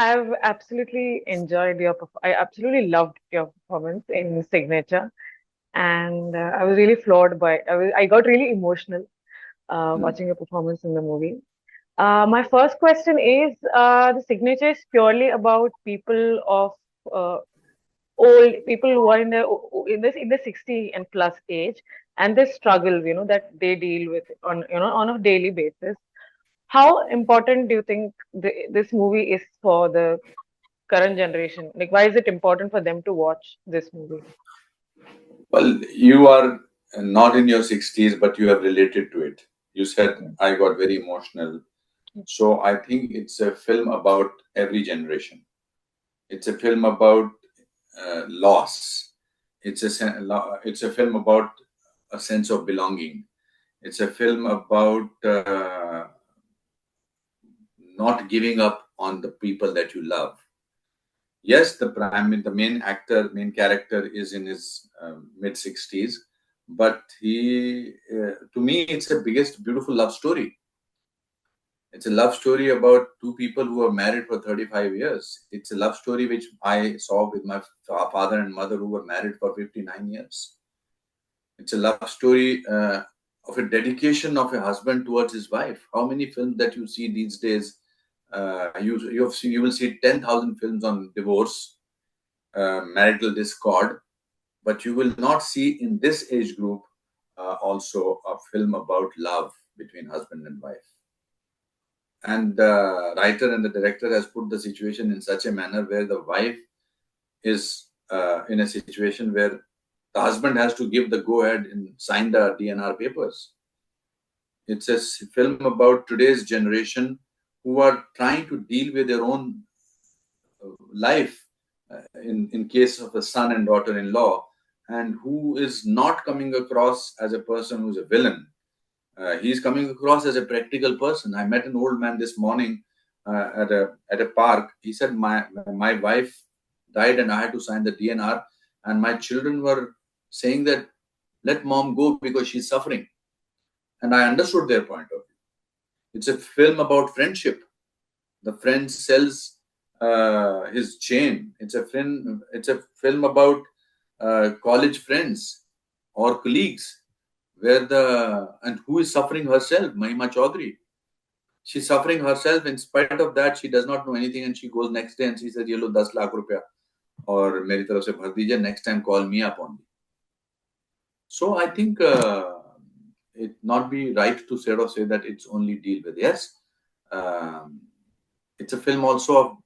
I've absolutely enjoyed I absolutely loved your performance in Signature, and I was really floored by. I got really emotional Hmm. watching your performance in the movie. My first question is, the Signature is purely about people of uh, old people who are in the 60 and plus age, and the struggles, that they deal with on a daily basis. How important do you think this movie is for the current generation? Like, why is it important for them to watch this movie? Well, you are not in your 60s, but you have related to it. You said I got very emotional. So I think it's a film about every generation. It's a film about loss. It's a film about a sense of belonging. It's a film about not giving up on the people that you love. Yes, the main actor, main character is in his mid 60s, but to me, it's the biggest beautiful love story. It's a love story about two people who are married for 35 years. It's a love story which I saw with my father and mother who were married for 59 years. It's a love story of a dedication of a husband towards his wife. How many films that you see these days? You will see 10,000 films on divorce, marital discord, but you will not see in this age group also a film about love between husband and wife. And the writer and the director has put the situation in such a manner where the wife is in a situation where the husband has to give the go ahead and sign the DNR papers. It's a film about today's generation who are trying to deal with their own life in case of a son and daughter-in-law, and who is not coming across as a person who's a villain. He's coming across as a practical person. I met an old man this morning at a park. He said, my wife died and I had to sign the DNR, and my children were saying that let mom go because she's suffering. And I understood their point of view. It's a film about friendship. The friend sells his chain. It's a film. It's a film about college friends or colleagues, where the and who is suffering herself, Mahima Chaudhary. She's suffering herself. In spite of that, she does not know anything, and she goes next day and she says, "ये लो 10 lakh रुपया और मेरी तरफ से भर दीजिए. Next time, call me up only." So I think it not be right to sort of say that it's only deal with. Yes, um, it's a film also of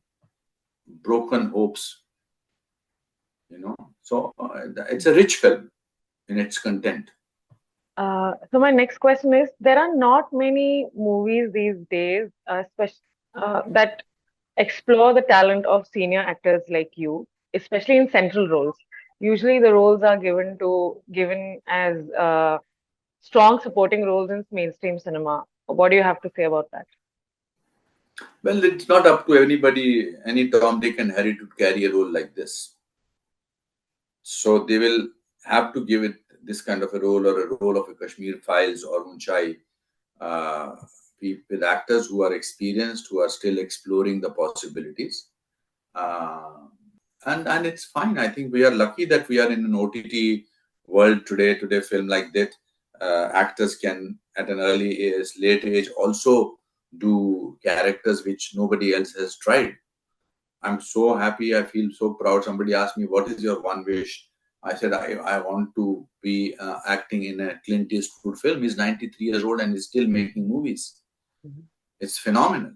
broken hopes, So it's a rich film in its content. So my next question is, there are not many movies these days, that explore the talent of senior actors like you, especially in central roles. Usually, the roles are given as strong supporting roles in mainstream cinema. What do you have to say about that? Well, it's not up to anybody, any Tom, Dick, and Harry to carry a role like this. So they will have to give it this kind of a role, or a role of a Kashmir Files or Unchai, uh, with actors who are experienced, who are still exploring the possibilities. Uh, and it's fine. I think we are lucky that we are in an OTT world today. Today, film like that, actors can at an early age, late age, also do characters which nobody else has tried. I'm so happy. I feel so proud. Somebody asked me, "What is your one wish?" I said, I want to be acting in a Clint Eastwood film. He's 93 years old and he's still making movies. Mhm. It's phenomenal.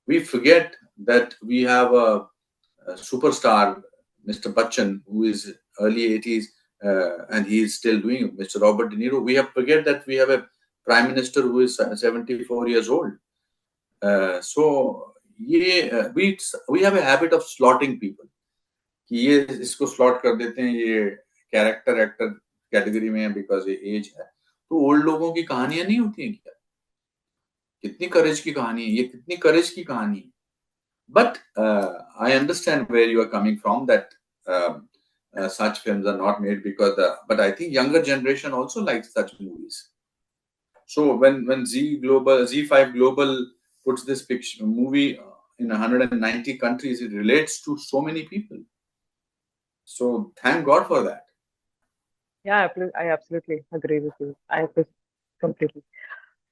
We forget that we have a superstar, Mr. Bachchan, who is early 80s, and he is still doing it. Mr. Robert De Niro. We have forget that we have a prime minister who is 74 years old. So yeah, we have a habit of slotting people. कि ये इसको slot कर देते हैं, ये character actor category में है because ये एज है. तो ओल्ड लोगों की कहानियां नहीं होती हैं क्या? कितनी करेज की कहानी है ये, कितनी करेज की कहानी है. But I understand where you are coming from, that such films are not made because but I think younger generation also likes such movies. So when Z5 Global puts this picture movie in 190 countries. It relates to so many people. So thank God for that. Yeah, I absolutely agree with you. I agree completely.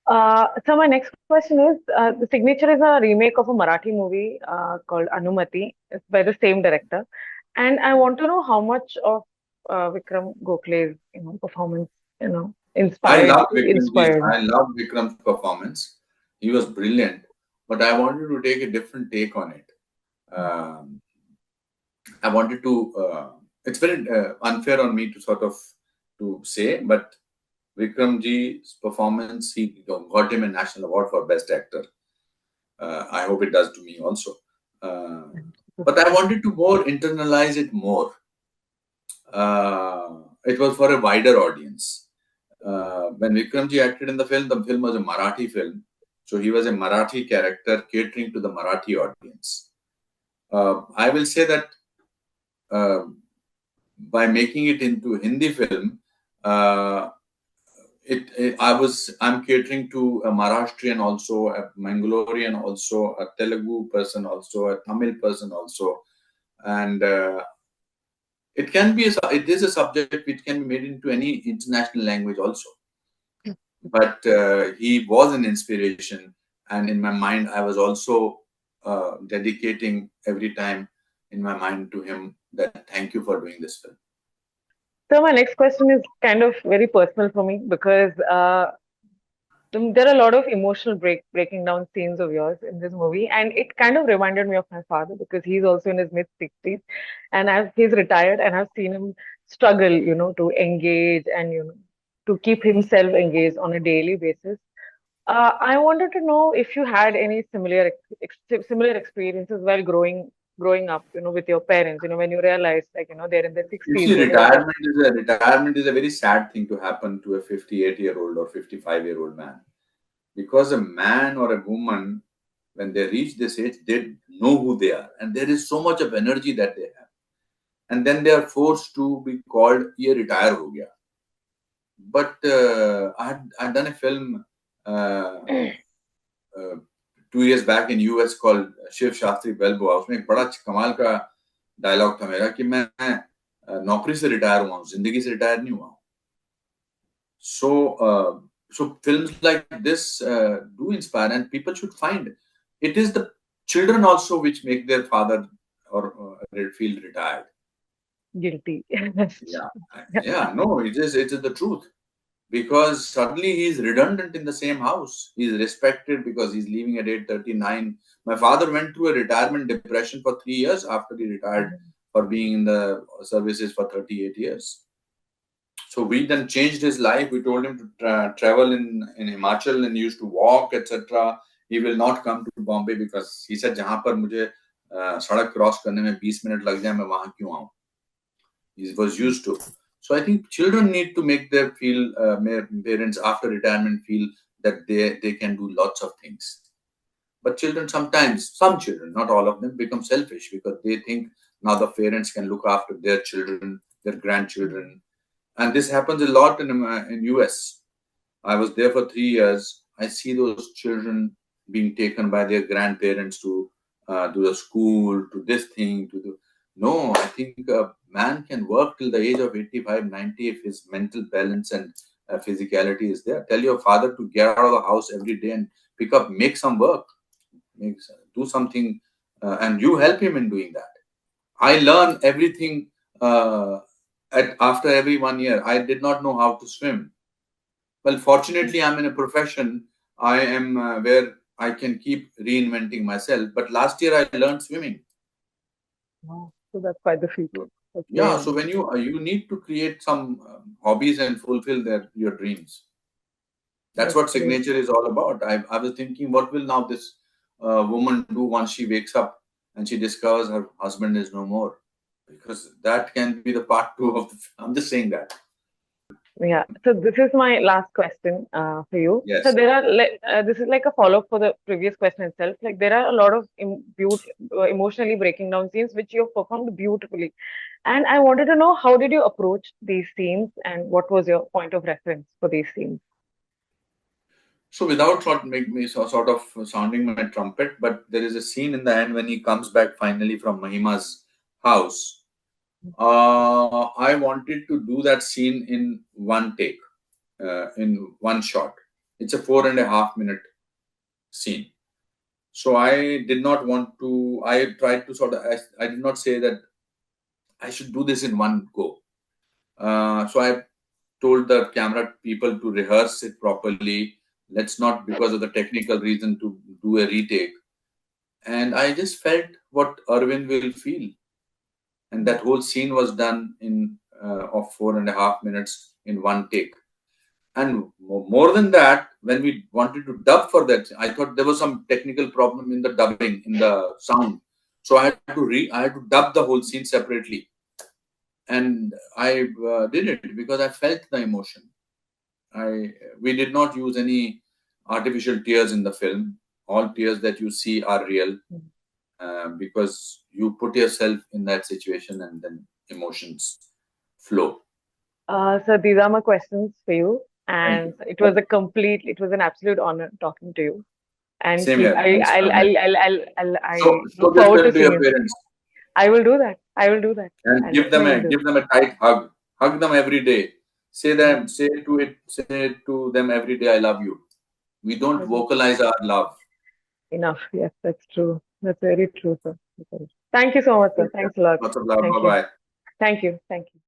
So my next question is, the Signature is a remake of a Marathi movie called Anumati. It's by the same director, and I want to know how much of Vikram Gokhale's performance inspired. I love Vikram's performance. He was brilliant, but I wanted to take a different take on it. Um, I wanted to. It's very unfair on me to sort of to say, but Vikramji's performance, he got him a national award for best actor. I hope it does to me also. Uh, but I wanted to more internalize it more. It was for a wider audience. When Vikramji acted in the film was a Marathi film. So he was a Marathi character catering to the Marathi audience. I will say that uh, by making it into a Hindi film, uh, I'm catering to a Maharashtrian also, a Mangalorean also, a Telugu person also, a Tamil person also, and it is a subject which can be made into any international language also. But he was an inspiration, and in my mind, I was also dedicating every time in my mind to him that thank you for doing this film. So my next question is kind of very personal for me because there are a lot of emotional breaking down scenes of yours in this movie, and it kind of reminded me of my father because he's also in his mid 60s, and he's retired, and I've seen him struggle, to engage and to keep himself engaged on a daily basis. I wanted to know if you had any similar experiences while growing up, with your parents, when you realized, like, they're in their You 60s, see, but they're still. retirement is a very sad thing to happen to a 58-year-old or 55-year-old man. Because a man or a woman, when they reach this age, they know who they are, and there is so much of energy that they have, and then they are forced to be called "ye retire ho gaya." But I had done a film uh, 2 years back in US called Shiv Shastri Bell Boa. उसमें एक बड़ा कमाल का dialogue था मेरा कि मैं नौकरी से रिटायर हुआ हूँ, जिंदगी से रिटायर नहीं हुआ हूँ. So films like this do inspire, and people should find it is the children also which make their father or feel retired. Guilty. Yeah, yeah, no, it is the truth, because suddenly he's redundant in the same house. He's respected because he's leaving at 8:39. My father went through a retirement depression for 3 years after he retired for being in the services for 38 years. So we then changed his life. We told him to travel in Himachal and he used to walk, etc. He will not come to Bombay because he said, "जहाँ पर मुझे सड़क cross करने में 20 minute लग जाए, मैं वहाँ क्यों आऊँ?" He was used to. So I think children need to make their parents after retirement feel that they can do lots of things. But children sometimes, some children, not all of them, become selfish because they think now the parents can look after their children, their grandchildren, and this happens a lot in US. I was there for 3 years. I see those children being taken by their grandparents to the school, to this thing, to the. No, I think a man can work till the age of 85, 90 if his mental balance and physicality is there. Tell your father to get out of the house every day and make some work, do something, and you help him in doing that. I learn everything after every 1 year. I did not know how to swim. Well, fortunately, I'm in a profession. I am where I can keep reinventing myself. But last year, I learned swimming. Wow. So that's quite the feat. So, That's very yeah. So nice. when you need to create some hobbies and fulfill your dreams. That's That's what great. signature is all about. I was thinking, what will now this woman do once she wakes up and she discovers her husband is no more? Because that can be the part two of the. I'm just saying that. Yeah. So this is my last question for you. So Yes. there are this is like a follow-up for the previous question itself. Like there are a lot of emotionally breaking down scenes which you have performed beautifully, and I wanted to know how did you approach these scenes and what was your point of reference for these scenes? So without make me sort of sounding my trumpet, but there is a scene in the end when he comes back finally from Mahima's house. I wanted to do that scene in one take, in one shot. It's a 4.5 minute scene. So I did not want to. I tried to sort of. I did not say that I should do this in one go. So I told the camera people to rehearse it properly. Let's not, because of the technical reason, to do a retake. And I just felt what Arvind will feel. And that whole scene was done in of 4.5 minutes in one take. And more than that, when we wanted to dub for that, I thought there was some technical problem in the dubbing, in the sound. So I had to dub the whole scene separately, and I did it because I felt the emotion. We did not use any artificial tears in the film. All tears that you see are real, because you put yourself in that situation and then emotions flow. So these are my questions for you, Thank and you. it was an absolute honor talking to you. And Same here. Thanks for that. So I show look this forward to film to seeing your you. parents I will do that. I will do that. and I definitely will do give them a tight hug. Hug them every day. that. Say to them every day, I love you. We don't I will. vocalize our love. Enough. Yes, that's true. That's very true, sir. That's very true. Thank you so much, sir. Thanks a lot. Lots of love. Thank Bye you. bye. Thank you. Thank you.